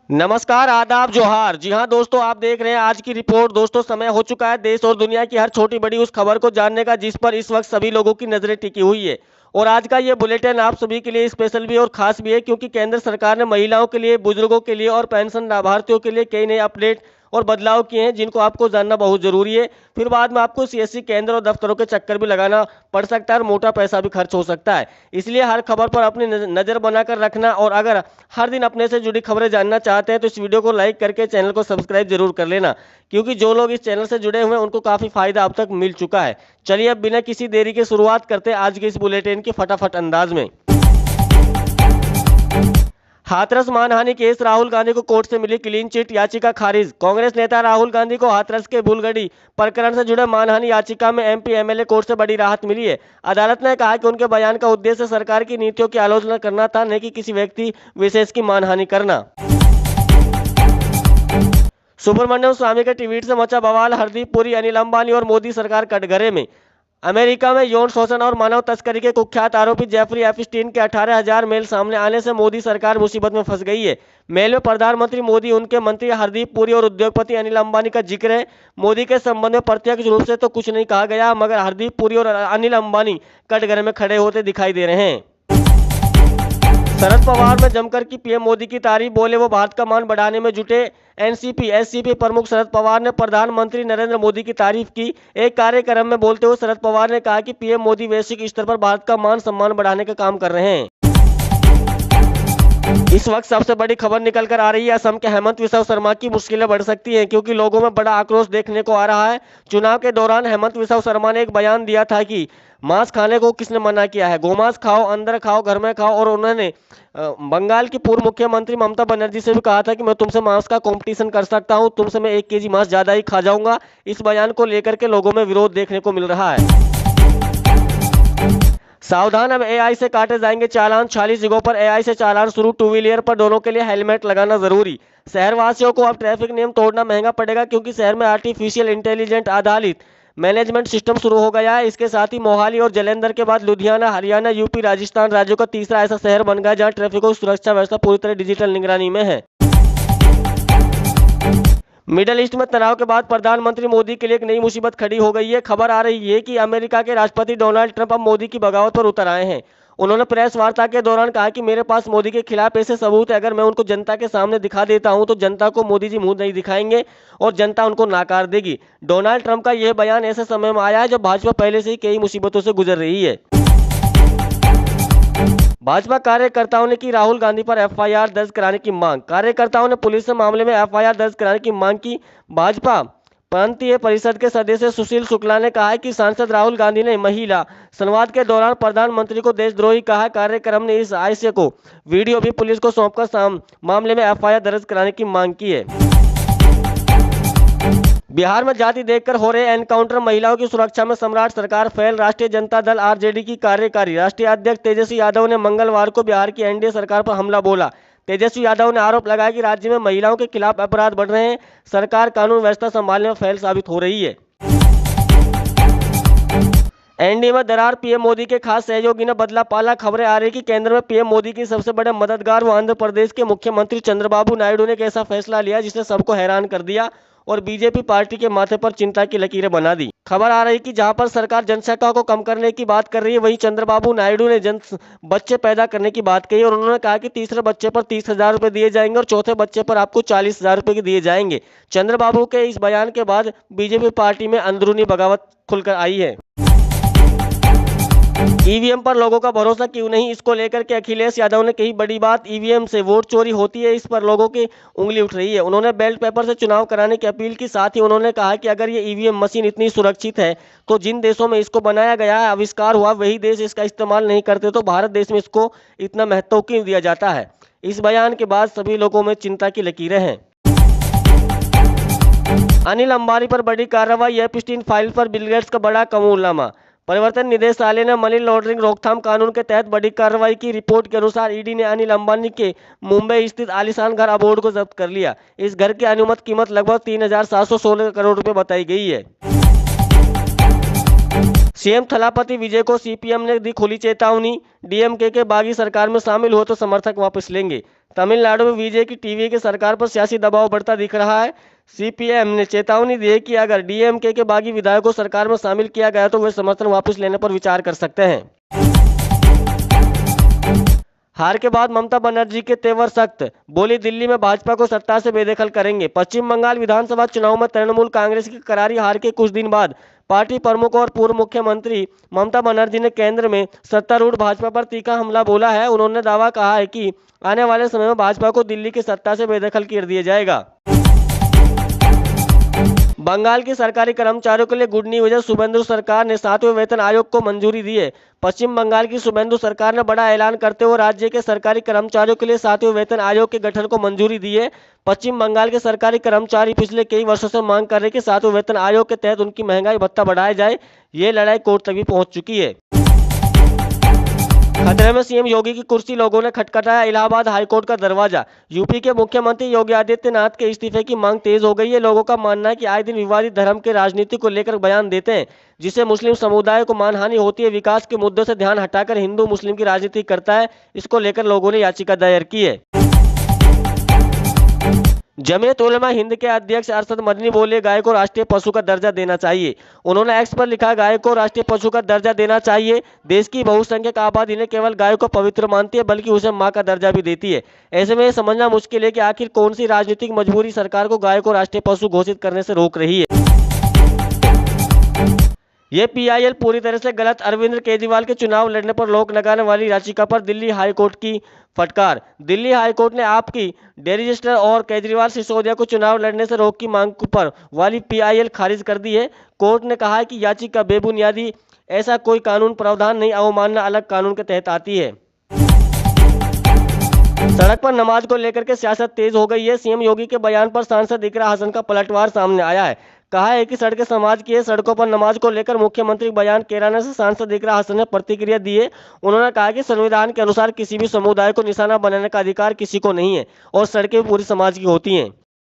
नमस्कार, आदाब, जोहार। जी हाँ दोस्तों, आप देख रहे हैं आज की रिपोर्ट। दोस्तों, समय हो चुका है देश और दुनिया की हर छोटी बड़ी उस खबर को जानने का जिस पर इस वक्त सभी लोगों की नजरें टिकी हुई है। और आज का ये बुलेटिन आप सभी के लिए स्पेशल भी और खास भी है, क्योंकि केंद्र सरकार ने महिलाओं के लिए, बुजुर्गों के लिए और पेंशन लाभार्थियों के लिए कई नए अपडेट और बदलाव किए हैं, जिनको आपको जानना बहुत जरूरी है। फिर बाद में आपको सीएससी केंद्र और दफ्तरों के चक्कर भी लगाना पड़ सकता है और मोटा पैसा भी खर्च हो सकता है। इसलिए हर खबर पर अपनी नजर बनाकर रखना, और अगर हर दिन अपने से जुड़ी खबरें जानना चाहते हैं तो इस वीडियो को लाइक करके चैनल को सब्सक्राइब जरूर कर लेना, क्योंकि जो लोग इस चैनल से जुड़े हुए हैं उनको काफी फायदा अब तक मिल चुका है। चलिए अब बिना किसी देरी के शुरुआत करते हैं आज के इस बुलेटिन की फटाफट अंदाज में। हाथरस मानहानि केस, राहुल गांधी को कोर्ट से मिली क्लीन चिट, याचिका खारिज। कांग्रेस नेता राहुल गांधी को हाथरस के बुलगड़ी प्रकरण से जुड़े मानहानि याचिका में एमपी एमएलए कोर्ट से बड़ी राहत मिली है। अदालत ने कहा कि उनके बयान का उद्देश्य सरकार की नीतियों की आलोचना करना था, न कि किसी व्यक्ति विशेष की मानहानि करना। सुब्रमण्यम स्वामी के ट्वीट से मचा बवाल, हरदीप पुरी, अनिल अंबानी और मोदी सरकार कटघरे में। अमेरिका में यौन शोषण और मानव तस्करी के कुख्यात आरोपी जेफरी एपस्टीन के 18,000 मेल सामने आने से मोदी सरकार मुसीबत में फंस गई है। मेल में प्रधानमंत्री मोदी, उनके मंत्री हरदीप पुरी और उद्योगपति अनिल अंबानी का जिक्र है। मोदी के संबंध में प्रत्यक्ष रूप से तो कुछ नहीं कहा गया, मगर हरदीप पुरी और अनिल अंबानी कटघरे में खड़े होते दिखाई दे रहे हैं। शरद पवार ने जमकर की पीएम मोदी की तारीफ, बोले वो भारत का मान बढ़ाने में जुटे। एनसीपी एससीपी प्रमुख शरद पवार ने प्रधानमंत्री नरेंद्र मोदी की तारीफ की। एक कार्यक्रम में बोलते हुए शरद पवार ने कहा कि पीएम मोदी वैश्विक स्तर पर भारत का मान सम्मान बढ़ाने का काम कर रहे हैं। इस वक्त सबसे बड़ी खबर निकल कर आ रही है, असम के हेमंत विश्व शर्मा की मुश्किलें बढ़ सकती हैं, क्योंकि लोगों में बड़ा आक्रोश देखने को आ रहा है। चुनाव के दौरान हेमंत विश्व शर्मा ने एक बयान दिया था कि मांस खाने को किसने मना किया है, गोमांस खाओ, अंदर खाओ, घर में खाओ। और उन्होंने बंगाल की पूर्व मुख्यमंत्री ममता बनर्जी से भी कहा था कि मैं तुमसे मांस का कंपटीशन कर सकता हूं, तुमसे मैं 1 केजी मांस ज्यादा ही खा जाऊंगा। इस बयान को लेकर के लोगों में विरोध देखने को मिल रहा है। सावधान, अब एआई से काटे जाएंगे चालान। 46 जगहों पर एआई से चालान शुरू। टू व्हीलर पर दोनों के लिए हेलमेट लगाना जरूरी। शहरवासियों को अब ट्रैफिक नियम तोड़ना महंगा पड़ेगा, क्योंकि शहर में आर्टिफिशियल इंटेलिजेंट आधारित मैनेजमेंट सिस्टम शुरू हो गया है। इसके साथ ही मोहाली और जालंधर के बाद लुधियाना, हरियाणा, यूपी, राजस्थान राज्यों का तीसरा ऐसा शहर बन गया जहां ट्रैफिक और सुरक्षा व्यवस्था पूरी तरह डिजिटल निगरानी में है। मिडल ईस्ट में तनाव के बाद प्रधानमंत्री मोदी के लिए एक नई मुसीबत खड़ी हो गई है। खबर आ रही है कि अमेरिका के राष्ट्रपति डोनाल्ड ट्रंप अब मोदी की बगावत पर उतर आए हैं। उन्होंने प्रेस वार्ता के दौरान कहा कि मेरे पास मोदी के खिलाफ ऐसे सबूत है, अगर मैं उनको जनता के सामने दिखा देता हूं तो जनता को मोदी जी मुंह नहीं दिखाएंगे और जनता उनको नाकार देगी। डोनाल्ड ट्रंप का यह बयान ऐसे समय में आया है जब भाजपा पहले से ही कई मुसीबतों से गुजर रही है। भाजपा कार्यकर्ताओं ने की राहुल गांधी पर एफआईआर दर्ज कराने की मांग। कार्यकर्ताओं ने पुलिस से मामले में एफआईआर दर्ज कराने की मांग की। भाजपा प्रांतीय परिषद के सदस्य सुशील शुक्ला ने कहा है कि सांसद राहुल गांधी ने महिला संवाद के दौरान प्रधानमंत्री को देशद्रोही कहा। कार्यक्रम ने इस आशय को वीडियो भी पुलिस को सौंपकर मामले में एफआईआर दर्ज कराने की मांग की है। बिहार में जाति देखकर हो रहे एनकाउंटर, महिलाओं की सुरक्षा में सम्राट सरकार फेल। राष्ट्रीय जनता दल आरजेडी की कार्यकारी राष्ट्रीय अध्यक्ष तेजस्वी यादव ने मंगलवार को बिहार की एनडीए सरकार पर हमला बोला। तेजस्वी यादव ने आरोप लगाया कि राज्य में महिलाओं के खिलाफ अपराध बढ़ रहे हैं, सरकार कानून व्यवस्था संभालने में फेल साबित हो रही है। एनडीए में दरार, पीएम मोदी के खास सहयोगी ने बदला पाला। खबरें आ रही कि केंद्र में पीएम मोदी की सबसे बड़े मददगार व आंध्र प्रदेश के मुख्यमंत्री चंद्रबाबू नायडू ने एक ऐसा फैसला लिया जिसने सबको हैरान कर दिया और बीजेपी पार्टी के माथे पर चिंता की लकीरें बना दी। खबर आ रही कि जहां पर सरकार जनसंख्या को कम करने की बात कर रही है, वहीं चंद्रबाबू नायडू ने बच्चे पैदा करने की बात कही और उन्होंने कहा कि तीसरे बच्चे पर 30,000 रुपए दिए जाएंगे और चौथे बच्चे पर आपको 40,000 रुपए दिए जाएंगे। चंद्रबाबू के इस बयान के बाद बीजेपी पार्टी में अंदरूनी बगावत खुलकर आई है। ईवीएम पर लोगों का भरोसा क्यों नहीं, इसको लेकर के अखिलेश यादव ने कही बड़ी बात। ईवीएम से वोट चोरी होती है, इस पर लोगों की उंगली उठ रही है। उन्होंने बैलेट पेपर से चुनाव कराने की अपील की। साथ ही उन्होंने कहा कि अगर ये ईवीएम मशीन इतनी सुरक्षित है तो जिन देशों में इसको बनाया गया है, आविष्कार हुआ, वही देश इसका इस्तेमाल नहीं करते, तो भारत देश में इसको इतना महत्व क्यों दिया जाता है। इस बयान के बाद सभी लोगों में चिंता की लकीरें हैं। अनिल अंबानी पर बड़ी कार्रवाई, एपस्टीन फाइल पर बिल गेट्स का बड़ा कबूलनामा। प्रवर्तन निदेशालय ने मनी लॉन्ड्रिंग रोकथाम कानून के तहत बड़ी कार्रवाई की। रिपोर्ट के अनुसार ईडी ने अनिल अंबानी के मुंबई स्थित आलीशान घर अबोर्ड को जब्त कर लिया। इस घर की अनुमानित कीमत लगभग 3,716 करोड़ रुपए बताई गई है। सीएम थलापति विजय को सीपीएम ने दी खुली चेतावनी, डीएमके के बागी सरकार में शामिल हो तो समर्थक वापस लेंगे। तमिलनाडु में विजय की टीवी की सरकार पर सियासी दबाव बढ़ता दिख रहा है। सीपीएम ने चेतावनी दी है कि अगर डीएमके के बागी विधायकों को सरकार में शामिल किया गया तो वे समर्थन वापस लेने पर विचार कर सकते हैं। हार के बाद ममता बनर्जी के तेवर सख्त, बोली दिल्ली में भाजपा को सत्ता से बेदखल करेंगे। पश्चिम बंगाल विधानसभा चुनाव में तृणमूल कांग्रेस की करारी हार के कुछ दिन बाद पार्टी प्रमुख और पूर्व मुख्यमंत्री ममता बनर्जी ने केंद्र में सत्तारूढ़ भाजपा पर तीखा हमला बोला है। उन्होंने दावा कहा है कि आने वाले समय में भाजपा को दिल्ली की सत्ता से बेदखल कर दिया जाएगा। बंगाल के सरकारी कर्मचारियों के लिए गुड न्यूज है। शुभेंदु सरकार ने 7वें वेतन आयोग को मंजूरी दी है। पश्चिम बंगाल की शुभेंदु सरकार ने बड़ा ऐलान करते हुए राज्य के सरकारी कर्मचारियों के लिए 7वें वेतन आयोग के गठन को मंजूरी दी है। पश्चिम बंगाल के सरकारी कर्मचारी पिछले कई वर्षों से मांग कर रहे कि 7वें वेतन आयोग के तहत उनकी महंगाई भत्ता बढ़ाया जाए। ये लड़ाई कोर्ट तक भी पहुंच चुकी है। खतरे में सीएम योगी की कुर्सी, लोगों ने खटखटाया इलाहाबाद हाईकोर्ट का दरवाजा। यूपी के मुख्यमंत्री योगी आदित्यनाथ के इस्तीफे की मांग तेज हो गई है। लोगों का मानना है कि आए दिन विवादित धर्म के राजनीति को लेकर बयान देते हैं, जिससे मुस्लिम समुदाय को मानहानि होती है। विकास के मुद्दों से ध्यान हटाकर हिंदू मुस्लिम की राजनीति करता है। इसको लेकर लोगों ने याचिका दायर की है। जमीयत उलमा हिंद के अध्यक्ष अरशद मदनी बोले, गाय को राष्ट्रीय पशु का दर्जा देना चाहिए। उन्होंने एक्स पर लिखा, गाय को राष्ट्रीय पशु का दर्जा देना चाहिए। देश की बहुसंख्यक आबादी ने केवल गाय को पवित्र मानती है, बल्कि उसे मां का दर्जा भी देती है। ऐसे में यह समझना मुश्किल है कि आखिर कौन सी राजनीतिक मजबूरी सरकार को गाय को राष्ट्रीय पशु घोषित करने से रोक रही है। ये पीआईएल पूरी तरह से गलत, अरविंद केजरीवाल के चुनाव लड़ने पर रोक लगाने वाली याचिका पर दिल्ली हाईकोर्ट की फटकार। दिल्ली हाईकोर्ट ने आपकी डेरी रजिस्टर और केजरीवाल सिसोदिया को चुनाव लड़ने से रोक की मांग पर वाली पीआईएल खारिज कर दी है। कोर्ट ने कहा है कि याचिका बेबुनियादी, ऐसा कोई कानून प्रावधान नहीं, अवमानना अलग कानून के तहत आती है। सड़क पर नमाज को लेकर के सियासत तेज हो गई है। सीएम योगी के बयान पर सांसद इकरा हसन का पलटवार सामने आया है। कहा है कि सड़कें समाज की है। सड़कों पर नमाज को लेकर मुख्यमंत्री बयान कैराना से सांसद इकरा हसन ने प्रतिक्रिया दी है। उन्होंने कहा कि संविधान के अनुसार किसी भी समुदाय को निशाना बनाने का अधिकार किसी को नहीं है और सड़कें पूरी समाज की होती हैं।